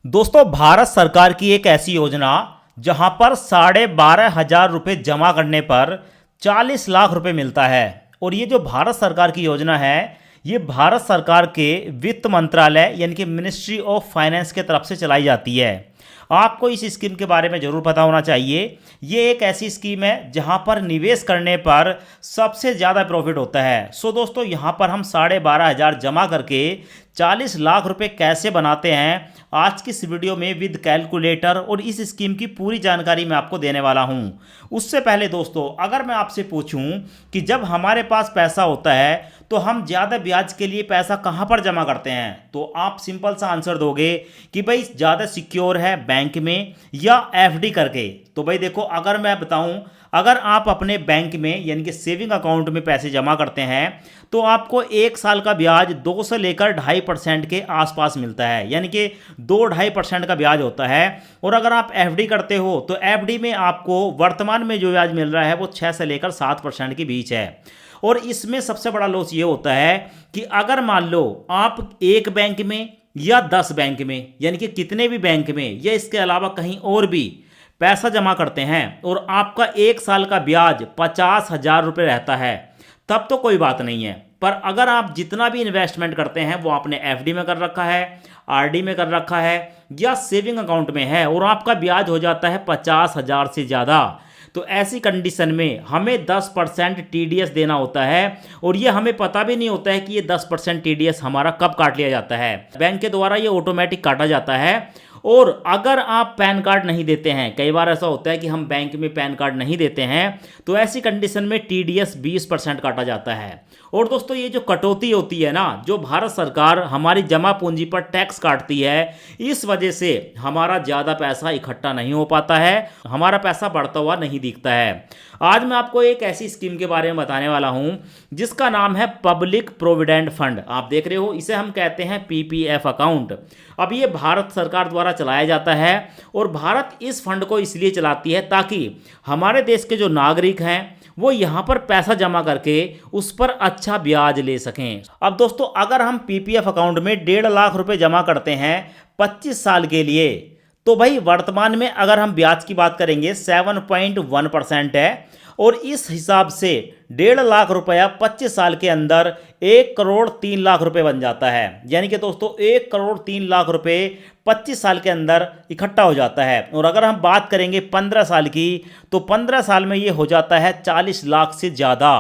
दोस्तों, भारत सरकार की एक ऐसी योजना जहां पर 12,500 रुपये जमा करने पर 40 लाख रुपए मिलता है। और ये जो भारत सरकार की योजना है, ये भारत सरकार के वित्त मंत्रालय यानी कि मिनिस्ट्री ऑफ फाइनेंस के तरफ से चलाई जाती है। आपको इस स्कीम के बारे में ज़रूर पता होना चाहिए। ये एक ऐसी स्कीम है जहां पर निवेश करने पर सबसे ज़्यादा प्रॉफिट होता है। सो दोस्तों, यहां पर हम 12,500 जमा करके 40 लाख रुपए कैसे बनाते हैं, आज की इस वीडियो में विद कैलकुलेटर और इस स्कीम की पूरी जानकारी मैं आपको देने वाला हूं। उससे पहले दोस्तों, अगर मैं आपसे पूछूं कि जब हमारे पास पैसा होता है तो हम ज़्यादा ब्याज के लिए पैसा कहां पर जमा करते हैं, तो आप सिंपल सा आंसर दोगे कि भाई ज़्यादा सिक्योर है बैंक में या एफडी करके। तो भाई देखो, अगर मैं बताऊं, अगर आप अपने बैंक में यानी कि सेविंग अकाउंट में पैसे जमा करते हैं तो आपको 1 साल का ब्याज 2 से लेकर 2.5% के आसपास मिलता है, यानी कि 2-2.5% का ब्याज होता है। और अगर आप एफडी करते हो तो एफडी में आपको वर्तमान में जो ब्याज मिल रहा है वो 6 से लेकर 7% के बीच है। और इसमें सबसे बड़ा लॉस ये होता है कि अगर मान लो आप एक बैंक में या 10 बैंक में, यानी कि कितने भी बैंक में या इसके अलावा कहीं और भी पैसा जमा करते हैं और आपका 1 साल का ब्याज 50,000 रुपये रहता है, तब तो कोई बात नहीं है। पर अगर आप जितना भी इन्वेस्टमेंट करते हैं वो आपने एफडी में कर रखा है, आरडी में कर रखा है या सेविंग अकाउंट में है और आपका ब्याज हो जाता है 50,000 से ज़्यादा, तो ऐसी कंडीशन में हमें 10% टीडीएस देना होता है। और ये हमें पता भी नहीं होता है कि ये 10% टीडीएस हमारा कब काट लिया जाता है। बैंक के द्वारा ये ऑटोमेटिक काटा जाता है। और अगर आप पैन कार्ड नहीं देते हैं, कई बार ऐसा होता है कि हम बैंक में पैन कार्ड नहीं देते हैं, तो ऐसी कंडीशन में टीडीएस 20% काटा जाता है। और दोस्तों, ये जो कटौती होती है ना, जो भारत सरकार हमारी जमा पूंजी पर टैक्स काटती है, इस वजह से हमारा ज़्यादा पैसा इकट्ठा नहीं हो पाता है, हमारा पैसा बढ़ता हुआ नहीं दिखता है। आज मैं आपको एक ऐसी स्कीम के बारे में बताने वाला हूं जिसका नाम है पब्लिक प्रोविडेंट फंड। आप देख रहे हो, इसे हम कहते हैं पीपीएफ अकाउंट। अब ये भारत सरकार द्वारा चलाया जाता है और भारत इस फंड को इसलिए चलाती है ताकि हमारे देश के जो नागरिक हैं वो यहाँ पर पैसा जमा करके उस पर अच्छा ब्याज ले सकें। अब दोस्तों, अगर हम पीपीएफ अकाउंट में 1.5 लाख रुपए जमा करते हैं 25 साल के लिए, तो भाई वर्तमान में अगर हम ब्याज की बात करेंगे 7.1% है। और इस हिसाब से 1.5 लाख रुपया 25 साल के अंदर 1,03,00,000 रुपए बन जाता है। यानी कि दोस्तों, 1,03,00,000 रुपए 25 साल के अंदर इकट्ठा हो जाता है। और अगर हम बात करेंगे 15 साल की, तो 15 साल में ये हो जाता है 40 लाख से ज़्यादा।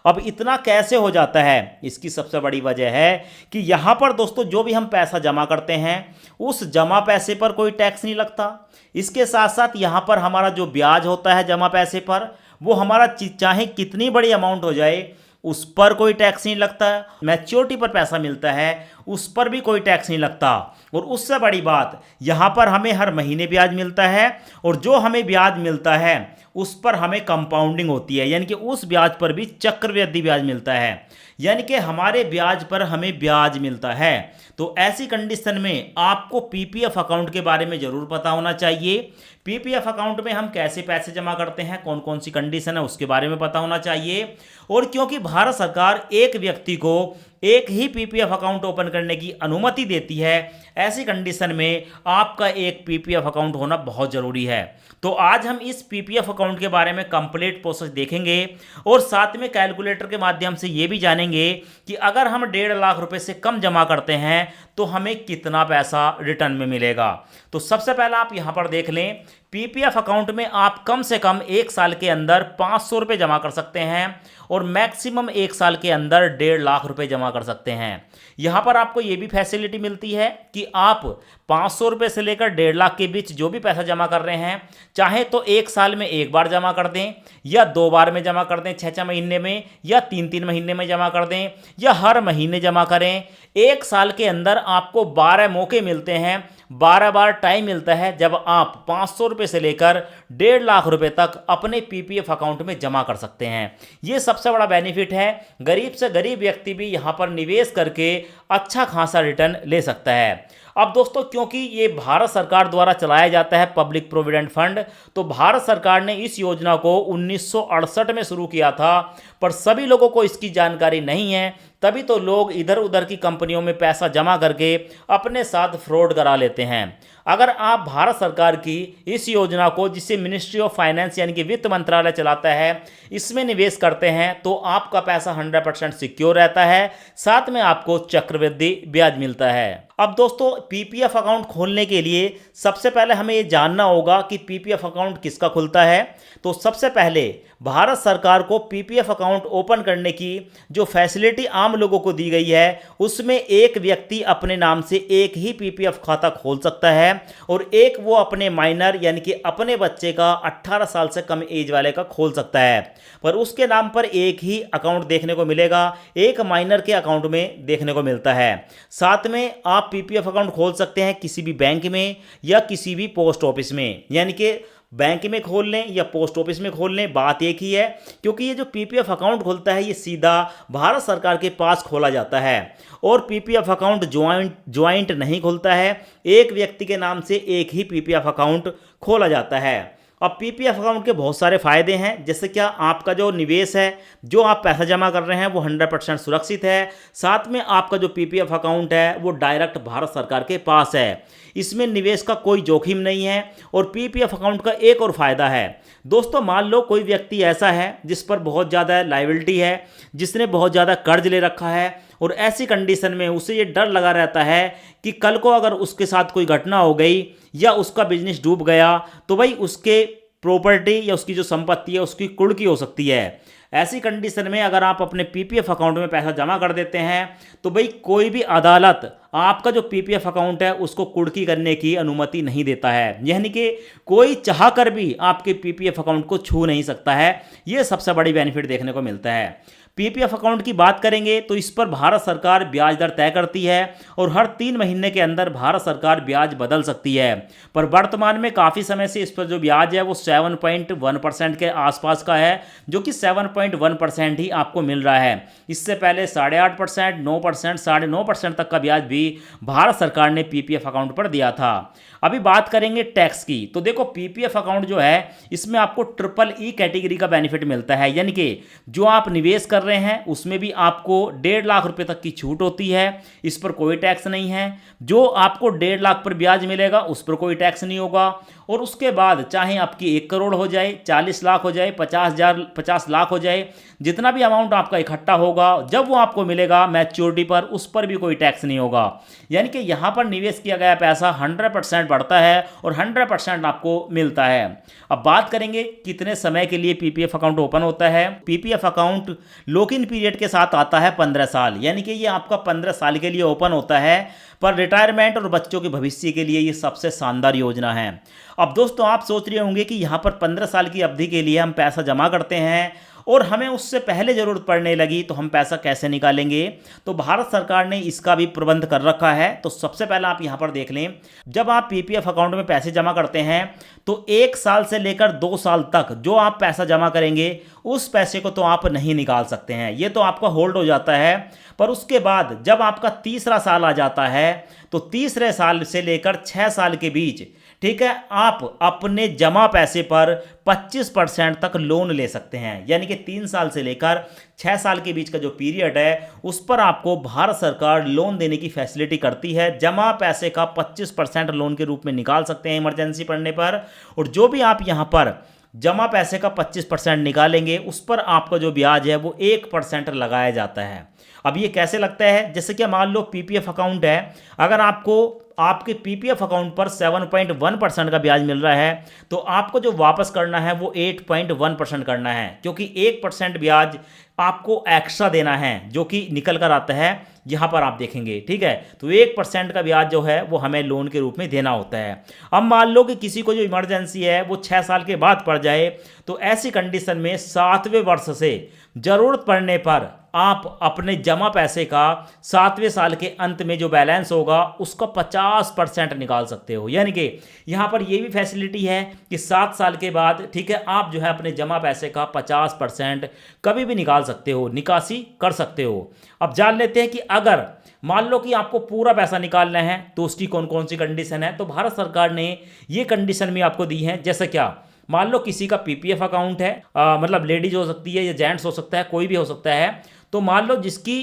अब इतना कैसे हो जाता है, इसकी सबसे बड़ी वजह है कि यहाँ पर दोस्तों जो भी हम पैसा जमा करते हैं उस जमा पैसे पर कोई टैक्स नहीं लगता। इसके साथ साथ यहाँ पर हमारा जो ब्याज होता है जमा पैसे पर, वो हमारा चाहे कितनी बड़ी अमाउंट हो जाए उस पर कोई टैक्स नहीं लगता। मैच्योरिटी पर पैसा मिलता है उस पर भी कोई टैक्स नहीं लगता। और उससे बड़ी बात, यहाँ पर हमें हर महीने ब्याज मिलता है और जो हमें ब्याज मिलता है उस पर हमें कंपाउंडिंग होती है, यानी कि उस ब्याज पर भी चक्रवृद्धि ब्याज मिलता है, यानी कि हमारे ब्याज पर हमें ब्याज मिलता है। तो ऐसी कंडीशन में आपको पीपीएफ अकाउंट के बारे में ज़रूर पता होना चाहिए। पीपीएफ अकाउंट में हम कैसे पैसे जमा करते हैं, कौन कौन सी कंडीशन है, उसके बारे में पता होना चाहिए। और क्योंकि भारत सरकार एक व्यक्ति को एक ही पीपीएफ अकाउंट ओपन करने की अनुमति देती है, ऐसी कंडीशन में आपका एक पीपीएफ अकाउंट होना बहुत ज़रूरी है। तो आज हम इस पीपीएफ अकाउंट के बारे में कंप्लीट प्रोसेस देखेंगे और साथ में कैलकुलेटर के माध्यम से ये भी जानेंगे कि अगर हम 1.5 लाख रुपए से कम जमा करते हैं तो हमें कितना पैसा रिटर्न में मिलेगा। तो सबसे पहला आप यहाँ पर देख लें, पीपीएफ अकाउंट में आप कम से कम 1 साल के अंदर 500 रुपये जमा कर सकते हैं और मैक्सिमम 1 साल के अंदर 1.5 लाख रुपए जमा कर सकते हैं। यहाँ पर आपको ये भी फैसिलिटी मिलती है कि आप 500 रुपये से लेकर 1.5 लाख के बीच जो भी पैसा जमा कर रहे हैं, चाहे तो 1 साल में एक बार जमा कर दें या 2 बार में जमा कर दें, 6-6 महीने में या 3-3 महीने में जमा कर दें या हर महीने जमा करें। 1 साल के अंदर आपको 12 मौके मिलते हैं, 12 बार टाइम मिलता है जब आप 500 रुपये से लेकर 1.5 लाख रुपए तक अपने पीपीएफ अकाउंट में जमा कर सकते हैं। ये सबसे बड़ा बेनिफिट है। गरीब से गरीब व्यक्ति भी यहाँ पर निवेश करके अच्छा खासा रिटर्न ले सकता है। अब दोस्तों, क्योंकि ये भारत सरकार द्वारा चलाया जाता है पब्लिक प्रोविडेंट फंड, तो भारत सरकार ने इस योजना को 1968 में शुरू किया था, पर सभी लोगों को इसकी जानकारी नहीं है तभी तो लोग इधर उधर की कंपनियों में पैसा जमा करके अपने साथ फ्रॉड करा लेते हैं। अगर आप भारत सरकार की इस योजना को, जिसे मिनिस्ट्री ऑफ फाइनेंस यानी कि वित्त मंत्रालय चलाता है, इसमें निवेश करते हैं तो आपका पैसा 100% सिक्योर रहता है, साथ में आपको चक्रवृद्धि ब्याज मिलता है। अब दोस्तों, पीपीएफ अकाउंट खोलने के लिए सबसे पहले हमें ये जानना होगा कि पीपीएफ अकाउंट किसका खुलता है। तो सबसे पहले भारत सरकार को पीपीएफ अकाउंट ओपन करने की जो फैसिलिटी आम लोगों को दी गई है, उसमें एक व्यक्ति अपने नाम से एक ही पीपीएफ खाता खोल सकता है और एक वो अपने माइनर यानी कि अपने बच्चे का 18 साल से कम एज वाले का खोल सकता है। पर उसके नाम पर एक ही अकाउंट देखने को मिलेगा, एक माइनर के अकाउंट में देखने को मिलता है। साथ में आप पीपीएफ अकाउंट खोल सकते हैं किसी भी बैंक में या किसी भी पोस्ट ऑफिस में, यानी कि बैंक में खोल लें या पोस्ट ऑफिस में खोल लें, बात एक ही है। क्योंकि ये जो पीपीएफ अकाउंट खुलता है ये सीधा भारत सरकार के पास खोला जाता है और पीपीएफ अकाउंट ज्वाइंट नहीं खुलता है, एक व्यक्ति के नाम से एक ही पीपीएफ अकाउंट खोला जाता है। अब पीपीएफ अकाउंट के बहुत सारे फायदे हैं, जैसे क्या आपका जो निवेश है, जो आप पैसा जमा कर रहे हैं वो 100% सुरक्षित है। साथ में आपका जो पीपीएफ अकाउंट है वो डायरेक्ट भारत सरकार के पास है, इसमें निवेश का कोई जोखिम नहीं है। और पीपीएफ अकाउंट का एक और फायदा है दोस्तों, मान लो कोई व्यक्ति ऐसा है जिस पर बहुत ज़्यादा लायबिलिटी है, जिसने बहुत ज़्यादा कर्ज ले रखा है और ऐसी कंडीशन में उसे ये डर लगा रहता है कि कल को अगर उसके साथ कोई घटना हो गई या उसका बिजनेस डूब गया तो भाई उसके प्रॉपर्टी या उसकी जो संपत्ति है उसकी कुर्की हो सकती है। ऐसी कंडीशन में अगर आप अपने पीपीएफ अकाउंट में पैसा जमा कर देते हैं तो भाई कोई भी अदालत आपका जो पीपीएफ अकाउंट है उसको कुर्की करने की अनुमति नहीं देता है, यानी कि कोई चाह कर भी आपके पीपीएफ अकाउंट को छू नहीं सकता है। ये सबसे बड़ी बेनिफिट देखने को मिलता है। पीपीएफ अकाउंट की बात करेंगे तो इस पर भारत सरकार ब्याज दर तय करती है और हर 3 महीने के अंदर भारत सरकार ब्याज बदल सकती है। पर वर्तमान में काफ़ी समय से इस पर जो ब्याज है वो 7.1% के आसपास का है, जो कि 7.1% ही आपको मिल रहा है। इससे पहले 8.5%, 9%, 9.5% तक का ब्याज भी भारत सरकार ने पीपीएफ अकाउंट पर दिया था। अभी बात करेंगे टैक्स की, तो देखो पीपीएफ अकाउंट जो है इसमें आपको EEE कैटेगरी का बेनिफिट मिलता है, यानी कि जो आप निवेश कर रहे हैं उसमें भी आपको 1.5 लाख रुपए तक की छूट होती है, इस पर कोई टैक्स नहीं है। जो आपको 1.5 लाख पर ब्याज मिलेगा उस पर कोई टैक्स नहीं होगा। और उसके बाद चाहे आपकी 1 करोड़ हो जाए, 40 लाख हो जाए, 50 लाख हो जाए, जितना भी अमाउंट आपका इकट्ठा होगा जब वो आपको मिलेगा मैच्योरिटी पर, उस पर भी कोई टैक्स नहीं होगा। यानी कि यहाँ पर निवेश किया गया पैसा 100% बढ़ता है और 100% आपको मिलता है। अब बात करेंगे कितने समय के लिए पीपीएफ अकाउंट ओपन होता है। PPF account lock in period के साथ आता है 15 साल, यानी कि ये आपका 15 साल के लिए ओपन होता है। पर रिटायरमेंट और बच्चों के भविष्य के लिए ये सबसे शानदार योजना है। अब दोस्तों आप सोच रहे होंगे कि यहाँ पर 15 साल की अवधि के लिए हम पैसा जमा करते हैं और हमें उससे पहले ज़रूरत पड़ने लगी तो हम पैसा कैसे निकालेंगे। तो भारत सरकार ने इसका भी प्रबंध कर रखा है। तो सबसे पहले आप यहाँ पर देख लें, जब आप पीपीएफ अकाउंट में पैसे जमा करते हैं तो 1 साल से लेकर 2 साल तक जो आप पैसा जमा करेंगे उस पैसे को तो आप नहीं निकाल सकते हैं, ये तो आपका होल्ड हो जाता है। पर उसके बाद जब आपका तीसरा साल आ जाता है तो तीसरे साल से लेकर 6 साल के बीच, ठीक है, आप अपने जमा पैसे पर 25% तक लोन ले सकते हैं। यानी कि 3 साल से लेकर 6 साल के बीच का जो पीरियड है उस पर आपको भारत सरकार लोन देने की फैसिलिटी करती है। जमा पैसे का 25% लोन के रूप में निकाल सकते हैं इमरजेंसी पड़ने पर, और जो भी आप यहाँ पर जमा पैसे का 25% निकालेंगे उस पर आपका जो ब्याज है वो 1% लगाया जाता है। अब ये कैसे लगता है, जैसे कि मान लो पीपीएफ अकाउंट है, अगर आपको आपके पीपीएफ अकाउंट पर 7.1% का ब्याज मिल रहा है तो आपको जो वापस करना है वो 8.1% करना है, क्योंकि 1% ब्याज आपको एक्स्ट्रा देना है जो कि निकल कर आता है यहाँ पर आप देखेंगे, ठीक है। तो 1% का ब्याज जो है वो हमें लोन के रूप में देना होता है। अब मान लो कि किसी को जो इमरजेंसी है वो 6 साल के बाद पड़ जाए तो ऐसी कंडीशन में 7वें वर्ष से जरूरत पड़ने पर आप अपने जमा पैसे का 7वें साल के अंत में जो बैलेंस होगा उसका 50% निकाल सकते हो। यानी कि यहाँ पर ये भी फैसिलिटी है कि 7 साल के बाद, ठीक है, आप जो है अपने जमा पैसे का 50% कभी भी निकाल सकते हो, निकासी कर सकते हो। अब जान लेते हैं कि अगर मान लो कि आपको पूरा पैसा निकालना है तो उसकी कौन कौन सी कंडीशन है। तो भारत सरकार ने ये कंडीशन भी आपको दी है, जैसे क्या, मान लो किसी का पीपीएफ अकाउंट है, मतलब लेडीज हो सकती है या जेंट्स हो सकता है, कोई भी हो सकता है। तो मान लो जिसकी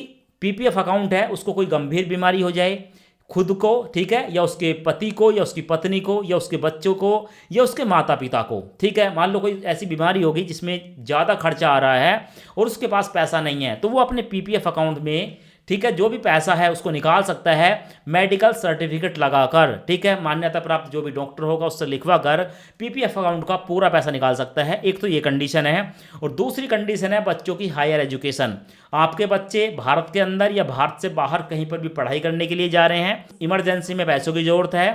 पीपीएफ अकाउंट है उसको कोई गंभीर बीमारी हो जाए, खुद को, ठीक है, या उसके पति को, या उसकी पत्नी को, या उसके बच्चों को, या उसके माता पिता को, ठीक है, मान लो कोई ऐसी बीमारी होगी जिसमें ज़्यादा खर्चा आ रहा है और उसके पास पैसा नहीं है, तो वो अपने पीपीएफ अकाउंट में, ठीक है, जो भी पैसा है उसको निकाल सकता है मेडिकल सर्टिफिकेट लगाकर, ठीक है, मान्यता प्राप्त जो भी डॉक्टर होगा उससे लिखवा कर पीपीएफ अकाउंट का पूरा पैसा निकाल सकता है। एक तो ये कंडीशन है। और दूसरी कंडीशन है बच्चों की हायर एजुकेशन। आपके बच्चे भारत के अंदर या भारत से बाहर कहीं पर भी पढ़ाई करने के लिए जा रहे हैं, इमरजेंसी में पैसों की ज़रूरत है,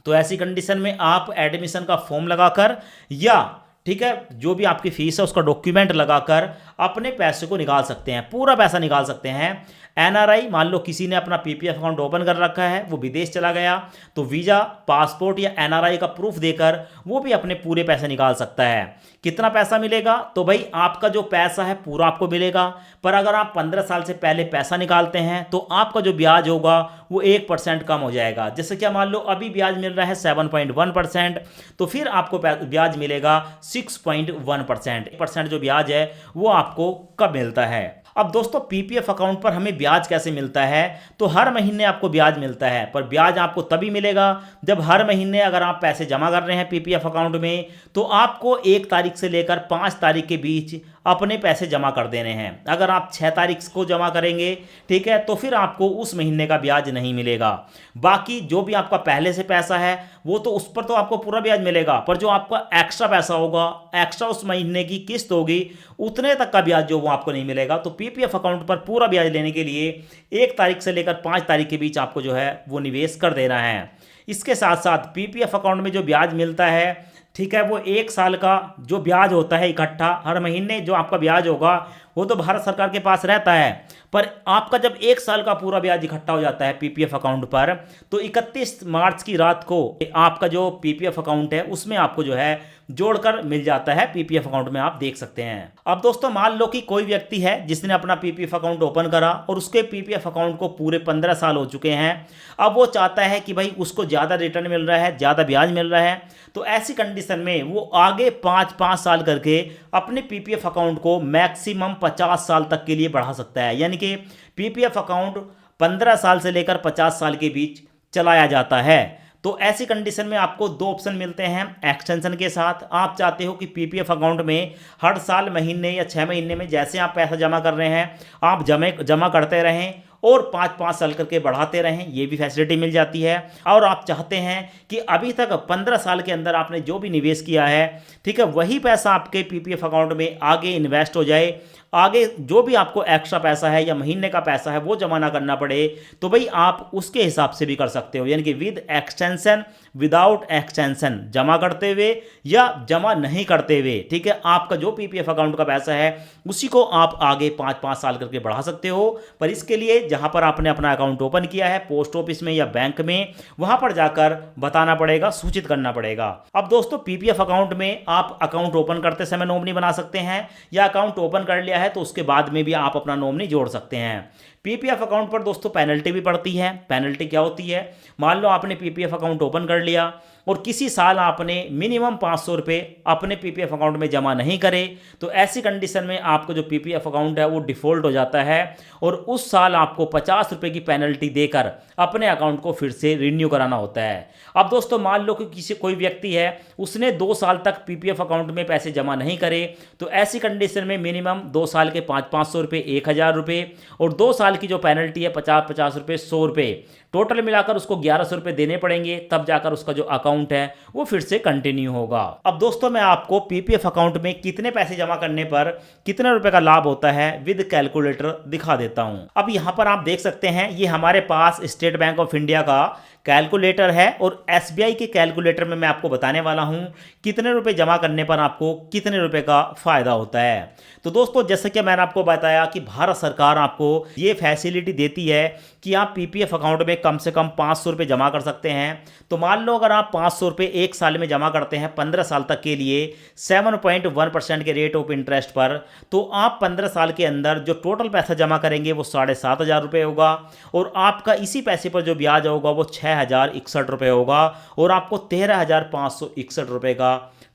तो ऐसी कंडीशन में आप एडमिशन का फॉर्म लगाकर या, ठीक है, जो भी आपकी फीस है उसका डॉक्यूमेंट लगाकर अपने पैसे को निकाल सकते हैं, पूरा पैसा निकाल सकते हैं। एनआरआई, मान लो किसी ने अपना पीपीएफ अकाउंट ओपन कर रखा है, वो विदेश चला गया, तो वीज़ा, पासपोर्ट या एनआरआई का प्रूफ देकर वो भी अपने पूरे पैसे निकाल सकता है। कितना पैसा मिलेगा? तो भाई आपका जो पैसा है पूरा आपको मिलेगा, पर अगर आप 15 साल से पहले पैसा निकालते हैं तो आपका जो ब्याज होगा वो 1% कम हो जाएगा। जैसे कि मान लो अभी ब्याज मिल रहा है 7.1%, तो फिर आपको ब्याज मिलेगा 6.1%। 1% जो ब्याज है वो आपको कब मिलता है? अब दोस्तों पीपीएफ अकाउंट पर हमें ब्याज कैसे मिलता है? तो हर महीने आपको ब्याज मिलता है, पर ब्याज आपको तभी मिलेगा जब हर महीने अगर आप पैसे जमा कर रहे हैं पीपीएफ अकाउंट में, तो आपको 1 तारीख से लेकर 5 तारीख के बीच अपने पैसे जमा कर देने हैं। अगर आप 6 तारीख को जमा करेंगे, ठीक है, तो फिर आपको उस महीने का ब्याज नहीं मिलेगा। बाकी जो भी आपका पहले से पैसा है वो तो उस पर तो आपको पूरा ब्याज मिलेगा, पर जो आपका एक्स्ट्रा पैसा होगा, एक्स्ट्रा उस महीने की किस्त होगी, उतने तक का ब्याज जो वो आपको नहीं मिलेगा। तो पीपीएफ अकाउंट पर पूरा ब्याज लेने के लिए 1 तारीख से लेकर 5 तारीख के बीच आपको जो है वो निवेश कर देना है। इसके साथ साथ पीपीएफ अकाउंट में जो ब्याज मिलता है, ठीक है, वो 1 साल का जो ब्याज होता है इकट्ठा हर महीने जो आपका ब्याज होगा वो तो भारत सरकार के पास रहता है, पर आपका जब 1 साल का पूरा ब्याज इकट्ठा हो जाता है पीपीएफ अकाउंट पर, तो 31 मार्च की रात को आपका जो पीपीएफ अकाउंट है उसमें आपको जो है जोड़कर मिल जाता है पीपीएफ अकाउंट में, आप देख सकते हैं। अब दोस्तों मान लो कि कोई व्यक्ति है जिसने अपना पीपीएफ अकाउंट ओपन करा और उसके पीपीएफ अकाउंट को पूरे 15 साल हो चुके हैं। अब वो चाहता है कि भाई उसको ज़्यादा रिटर्न मिल रहा है, ज़्यादा ब्याज मिल रहा है, तो ऐसी कंडीशन में वो आगे 5-5 साल करके अपने पीपीएफ अकाउंट को मैक्सिमम 50 साल तक के लिए बढ़ा सकता है। यानी कि पीपीएफ अकाउंट 15 साल से लेकर 50 साल के बीच चलाया जाता है। तो ऐसी कंडीशन में आपको 2 ऑप्शन मिलते हैं एक्सटेंशन के साथ। आप चाहते हो कि पीपीएफ अकाउंट में हर साल, महीने या 6 महीने में जैसे आप पैसा जमा कर रहे हैं आप जमा करते रहें और 5-5 साल करके बढ़ाते रहें, ये भी फैसिलिटी मिल जाती है। और आप चाहते हैं कि अभी तक 15 साल के अंदर आपने जो भी निवेश किया है, ठीक है, वही पैसा आपके पीपीएफ अकाउंट में आगे इन्वेस्ट हो जाए, आगे जो भी आपको एक्स्ट्रा पैसा है या महीने का पैसा है वो जमा ना करना पड़े, तो भाई आप उसके हिसाब से भी कर सकते हो। यानी कि विद एक्सटेंशन, विदाउट एक्सटेंशन, जमा करते हुए या जमा नहीं करते हुए, ठीक है, आपका जो पीपीएफ अकाउंट का पैसा है उसी को आप आगे 5-5 साल करके बढ़ा सकते हो। पर इसके लिए जहां पर आपने अपना अकाउंट ओपन किया है पोस्ट ऑफिस में या बैंक में, वहां पर जाकर बताना पड़ेगा, सूचित करना पड़ेगा। अब दोस्तों पीपीएफ अकाउंट में आप अकाउंट ओपन करते समय नॉमिनी बना सकते हैं, या अकाउंट ओपन कर लिया है तो उसके बाद में भी आप अपना नॉमिनी जोड़ सकते हैं। पीपीएफ अकाउंट पर दोस्तों पेनल्टी भी पड़ती है। पेनल्टी क्या होती है? मान लो आपने पीपीएफ अकाउंट ओपन कर लिया और किसी साल आपने मिनिमम 500 रुपये अपने पीपीएफ अकाउंट में जमा नहीं करे, तो ऐसी कंडीशन में आपका जो पीपीएफ अकाउंट है वो डिफ़ॉल्ट हो जाता है और उस साल आपको 50 रुपये की पेनल्टी देकर अपने अकाउंट को फिर से रिन्यू कराना होता है। अब दोस्तों मान लो कि कोई व्यक्ति है उसने 2 साल तक पीपीएफ अकाउंट में पैसे जमा नहीं करे, तो ऐसी कंडीशन में मिनिमम 2 साल के 500 रुपये, 1000 रुपये और 2 साल की जो पेनल्टी है 50 रुपये, 100 रुपये, टोटल मिलाकर उसको 1100 रुपये देने पड़ेंगे, तब जाकर उसका जो अकाउंट है वो फिर से कंटिन्यू होगा। अब दोस्तों मैं आपको पीपीएफ अकाउंट में कितने पैसे जमा करने पर कितने रुपए का लाभ होता है विद कैलकुलेटर दिखा देता हूं। अब यहां पर आप देख सकते हैं ये हमारे पास स्टेट बैंक ऑफ इंडिया का कैलकुलेटर है और एसबीआई के कैलकुलेटर में मैं आपको बताने वाला हूं कितने रुपए जमा करने पर आपको कितने रुपए का फायदा होता है। तो दोस्तों जैसे कि मैंने आपको बताया कि भारत सरकार आपको ये फैसिलिटी देती है कि आप पीपीएफ अकाउंट में कम से कम 500 रुपये जमा कर सकते हैं। तो मान लो अगर आप 500 रुपये 1 साल में जमा करते हैं 15 साल तक के लिए 7.1% के रेट ऑफ इंटरेस्ट पर, तो आप 15 साल के अंदर जो टोटल पैसा जमा करेंगे वो 7,500 रुपये होगा और आपका इसी पैसे पर जो ब्याज होगा वो 6,061 रुपये होगा और आपको 13,561 रुपये का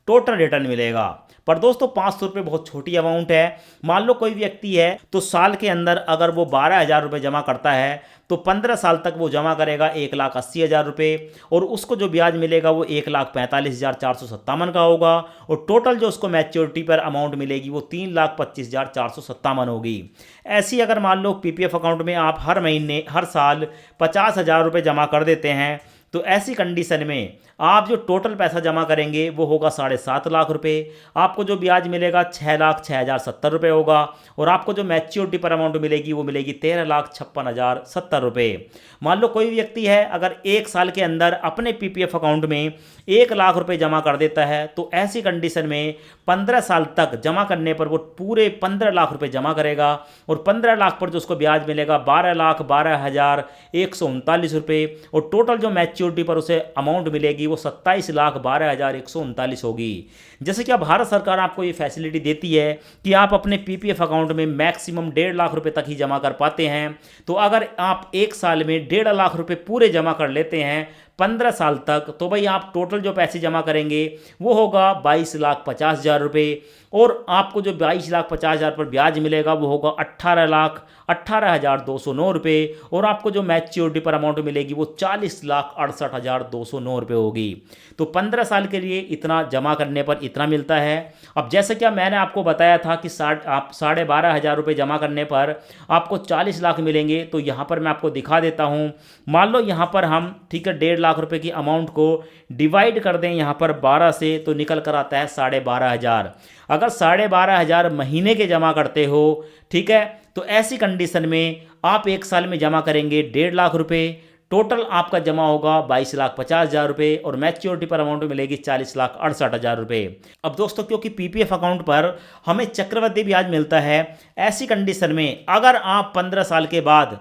टोटल रिटर्न मिलेगा। पर दोस्तों 500 रुपये बहुत छोटी अमाउंट है। मान लो कोई व्यक्ति है तो साल के अंदर अगर वो 12,000 रुपये जमा करता है तो 15 साल तक वो जमा करेगा 1,80,000 रुपये, और उसको जो ब्याज मिलेगा वो 1,45,457 का होगा, और टोटल जो उसको मैच्योरिटी पर अमाउंट मिलेगी वो 3,25,457 होगी। ऐसी अगर मान लो पीपीएफ अकाउंट में आप हर महीने हर साल 50,000 रुपये जमा कर देते हैं तो ऐसी कंडीशन में आप जो टोटल पैसा जमा करेंगे वो होगा 7.5 लाख रुपये। आपको जो ब्याज मिलेगा 6,06,070 रुपये होगा, और आपको जो मैच्योरिटी पर अमाउंट मिलेगी वो मिलेगी 13,56,070 रुपये। मान लो कोई व्यक्ति है अगर एक साल के अंदर अपने पीपीएफ अकाउंट में 1,00,000 रुपये जमा कर देता है तो ऐसी कंडीशन में 15 साल तक जमा करने पर वो पूरे 15 लाख रुपये जमा करेगा, और 15 लाख पर जो उसको ब्याज मिलेगा 12,12,139 रुपये, और टोटल जो मैच्योरिटी पर उसे अमाउंट मिलेगी वो 27,12,139 होगी। जैसे कि अब भारत सरकार आपको ये फैसिलिटी देती है कि आप अपने पीपीएफ अकाउंट में मैक्सिमम 1.5 लाख रुपए तक ही जमा कर पाते हैं, तो अगर आप एक साल में 1.5 लाख रुपए पूरे जमा कर लेते हैं 15 साल तक, तो भाई आप टोटल जो पैसे जमा करेंगे वो होगा 22,50,000 रुपये, और आपको जो 22,50,000 पर ब्याज मिलेगा वो होगा 18,18,209 रुपये, और आपको जो मैच्योरिटी पर अमाउंट मिलेगी वो 40,68,209 रुपये होगी। तो 15 साल के लिए इतना जमा करने पर इतना मिलता है। अब जैसे कि मैंने आपको बताया था कि आप 12,500 रुपये जमा करने पर आपको 40 लाख मिलेंगे, तो यहाँ पर मैं आपको दिखा देता हूँ। मान लो यहाँ पर हम ठीक है 1.5 लाख रुपए की अमाउंट को डिवाइड कर दें यहाँ पर 12 से, तो निकल कर आता है 12,500। अगर 12,500 महीने के जमा करते हो, ठीक है, तो ऐसी कंडीशन में आप एक साल में जमा करेंगे 1.5 लाख रुपए, टोटल आपका जमा होगा 22,50,000 रुपये, और मैच्योरिटी पर अमाउंट मिलेगी 40,68,000 रुपये। अब दोस्तों क्योंकि पीपीएफ अकाउंट पर हमें चक्रवृद्धि ब्याज मिलता है, ऐसी कंडीशन में अगर आप 15 साल के बाद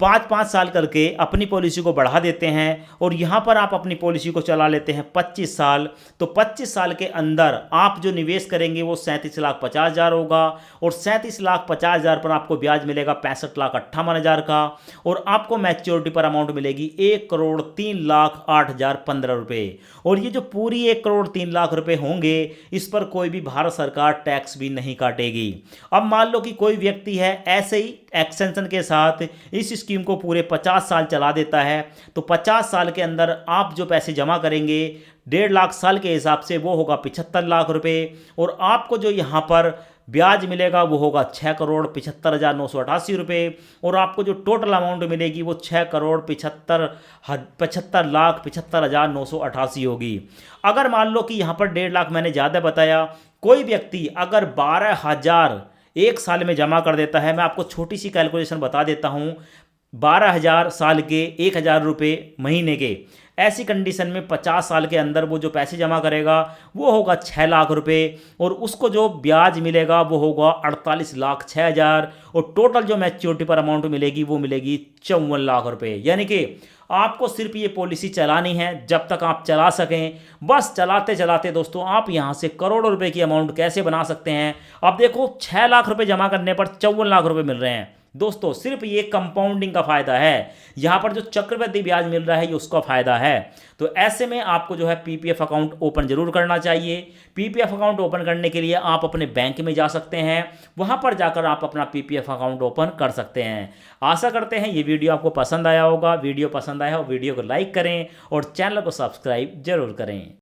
5-5 साल करके अपनी पॉलिसी को बढ़ा देते हैं, और यहाँ पर आप अपनी पॉलिसी को चला लेते हैं 25 साल, तो 25 साल के अंदर आप जो निवेश करेंगे वो 37,50,000 होगा, और 37,50,000 पर आपको ब्याज मिलेगा 65,58,000 का, और आपको मैच्योरिटी पर अमाउंट मिलेगी 1,03,08,015 रुपये। और ये जो पूरी 1,03,00,000 रुपये होंगे इस पर कोई भी भारत सरकार टैक्स भी नहीं काटेगी। अब मान लो कि कोई व्यक्ति है ऐसे ही एक्सटेंशन के साथ इस स्कीम को पूरे 50 साल चला देता है, तो 50 साल के अंदर आप जो पैसे जमा करेंगे 1.5 लाख साल के हिसाब से वो होगा 75 लाख रुपए, और आपको जो यहाँ पर ब्याज मिलेगा वो होगा 6,75,988 रुपये, और आपको जो टोटल अमाउंट मिलेगी वो 6,75,75,988 होगी। अगर मान लो कि यहाँ पर 1.5 लाख मैंने ज़्यादा बताया, कोई व्यक्ति अगर 12,000 एक साल में जमा कर देता है, मैं आपको छोटी सी कैलकुलेशन बता देता हूँ, 12,000 साल के 1,000 रुपये महीने के, ऐसी कंडीशन में 50 साल के अंदर वो जो पैसे जमा करेगा वो होगा 6 लाख रुपए, और उसको जो ब्याज मिलेगा वो होगा 48,06,000, और टोटल जो मैच्योरिटी पर अमाउंट मिलेगी वो मिलेगी 54 लाख रुपए। यानी कि आपको सिर्फ ये पॉलिसी चलानी है जब तक आप चला सकें। बस चलाते चलाते दोस्तों आप यहाँ से करोड़ों रुपए की अमाउंट कैसे बना सकते हैं। अब देखो 6 लाख रुपए जमा करने पर 54 लाख रुपए मिल रहे हैं दोस्तों, सिर्फ ये कंपाउंडिंग का फायदा है। यहाँ पर जो चक्रवृद्धि ब्याज मिल रहा है ये उसका फायदा है। तो ऐसे में आपको जो है पीपीएफ अकाउंट ओपन जरूर करना चाहिए। पीपीएफ अकाउंट ओपन करने के लिए आप अपने बैंक में जा सकते हैं, वहाँ पर जाकर आप अपना पीपीएफ अकाउंट ओपन कर सकते हैं। आशा करते हैं ये वीडियो आपको पसंद आया होगा। वीडियो पसंद आया हो वीडियो को लाइक करें और चैनल को सब्सक्राइब जरूर करें।